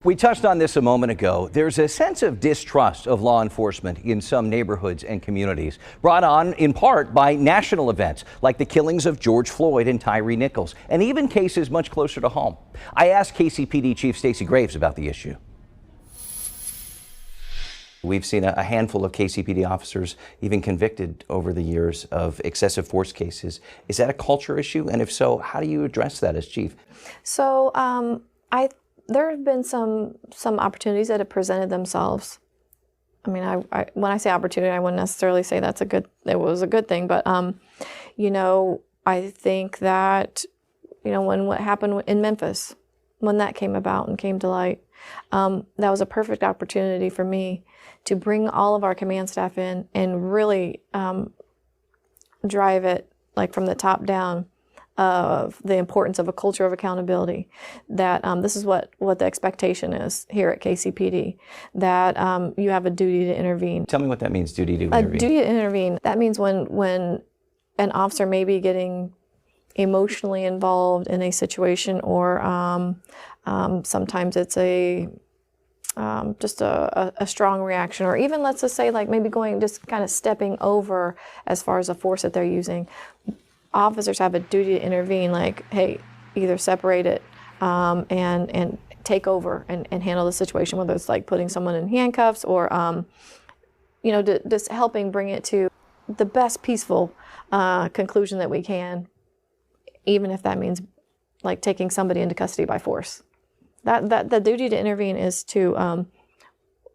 We touched on this a moment ago. There's a sense of distrust of law enforcement in some neighborhoods and communities, brought on in part by national events like the killings of George Floyd and Tyre Nichols, and even cases much closer to home. I asked KCPD Chief Stacey Graves about the issue. We've seen a handful of KCPD officers even convicted over the years of excessive force cases. Is that a culture issue? And if so, how do you address that as chief? So there have been some opportunities that have presented themselves. I mean, when I say opportunity, I wouldn't necessarily say it was a good thing, but I think that when what happened in Memphis, when that came about and came to light, that was a perfect opportunity for me to bring all of our command staff in and really drive it like from the top down of the importance of a culture of accountability, that this is what the expectation is here at KCPD, that you have a duty to intervene. Tell me what that means, duty to intervene. A duty to intervene. That means when an officer may be getting emotionally involved in a situation, or sometimes it's just a strong reaction, or even, let's just say, like maybe just kind of stepping over as far as the force that they're using. Officers have a duty to intervene, like, hey, either separate it and take over and handle the situation, whether it's like putting someone in handcuffs or, just helping bring it to the best peaceful conclusion that we can, even if that means like taking somebody into custody by force. That the duty to intervene is to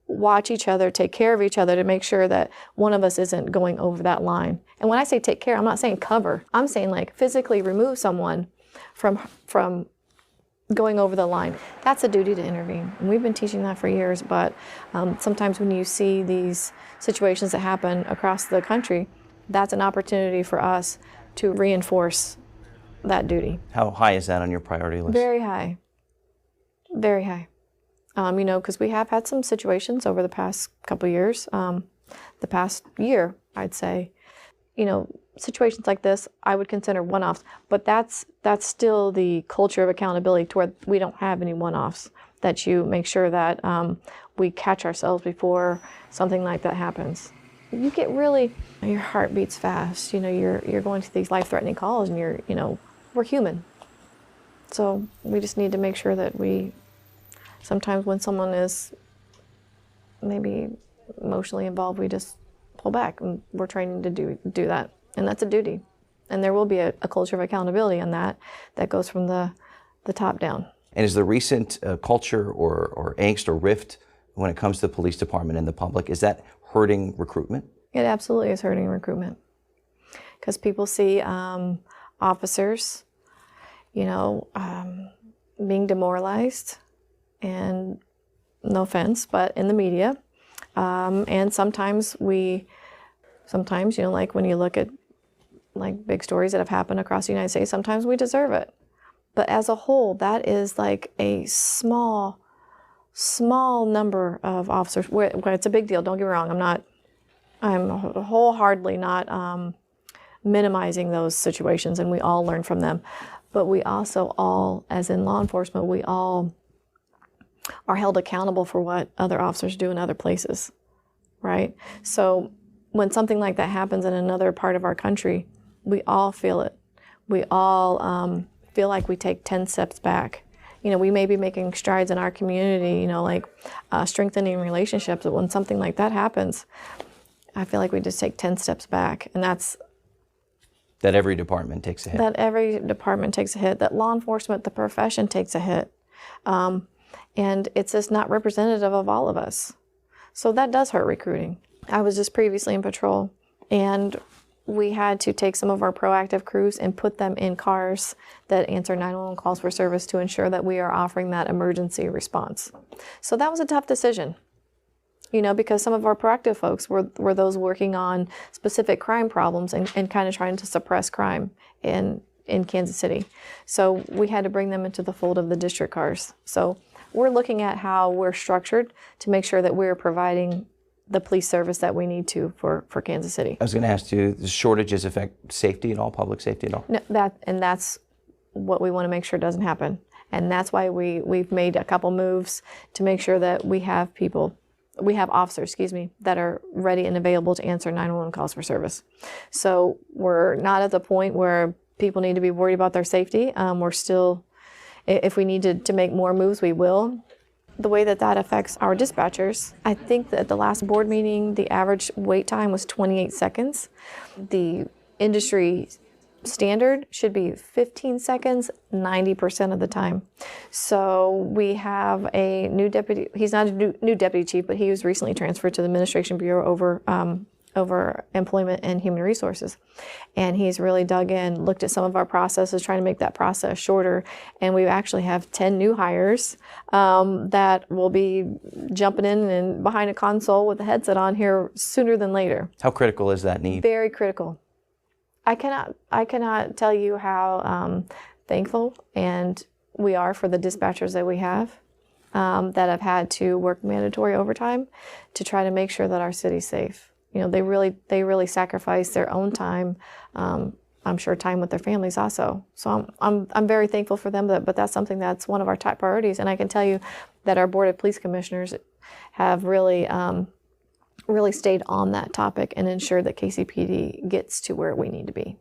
watch each other, take care of each other, to make sure that one of us isn't going over that line. And when I say take care, I'm not saying cover. I'm saying like physically remove someone from going over the line. That's a duty to intervene. And we've been teaching that for years, but sometimes when you see these situations that happen across the country, that's an opportunity for us to reinforce that duty. How high is that on your priority list? Very high. Very high. Because we have had some situations over the past couple years, the past year, I'd say, situations like this, I would consider one-offs, but that's still the culture of accountability, to where we don't have any one-offs, that you make sure that we catch ourselves before something like that happens. You get your heart beats fast, you're going to these life-threatening calls, and we're human. So we just need to make sure that sometimes when someone is maybe emotionally involved, we just pull back, and we're training to do that. And that's a duty. And there will be a culture of accountability on that goes from the top down. And is the recent culture or angst or rift when it comes to the police department and the public, is that hurting recruitment? It absolutely is hurting recruitment. Because people see officers, being demoralized, and no offense, but in the media. And sometimes like when you look at like big stories that have happened across the United States, sometimes we deserve it. But as a whole, that is like a small number of officers where it's a big deal. Don't get me wrong. I'm wholeheartedly not minimizing those situations, and we all learn from them. But we also all, as in law enforcement, we all are held accountable for what other officers do in other places, right? So when something like that happens in another part of our country, we all feel it. We all feel like we take 10 steps back. We may be making strides in our community, like strengthening relationships, but when something like that happens, I feel like we just take 10 steps back, and that's that every department takes a hit. That every department takes a hit, that law enforcement, the profession, takes a hit. And it's just not representative of all of us. So that does hurt recruiting. I was just previously in patrol, and we had to take some of our proactive crews and put them in cars that answer 911 calls for service to ensure that we are offering that emergency response. So that was a tough decision, because some of our proactive folks were those working on specific crime problems and kind of trying to suppress crime in Kansas City. So we had to bring them into the fold of the district cars. So we're looking at how we're structured to make sure that we're providing the police service that we need to for Kansas City. I was going to ask you, does shortages affect safety at all, public safety at all? No, that's what we want to make sure doesn't happen. And that's why we've made a couple moves to make sure that we have officers, that are ready and available to answer 911 calls for service. So we're not at the point where people need to be worried about their safety. We're still, if we need to make more moves, we will. The way that affects our dispatchers, I think that at the last board meeting, the average wait time was 28 seconds. The industry standard should be 15 seconds 90% of the time. So we have a new deputy. He's not a new deputy chief, but he was recently transferred to the Administration Bureau over Employment and Human Resources. And he's really dug in, looked at some of our processes, trying to make that process shorter. And we actually have 10 new hires that will be jumping in and behind a console with a headset on here sooner than later. How critical is that need? Very critical. I cannot tell you how thankful and we are for the dispatchers that we have that have had to work mandatory overtime to try to make sure that our city's safe. You know, they really sacrifice their own time. I'm sure time with their families also. So I'm very thankful for them. But that's something that's one of our top priorities. And I can tell you that our Board of Police Commissioners have really stayed on that topic and ensured that KCPD gets to where we need to be.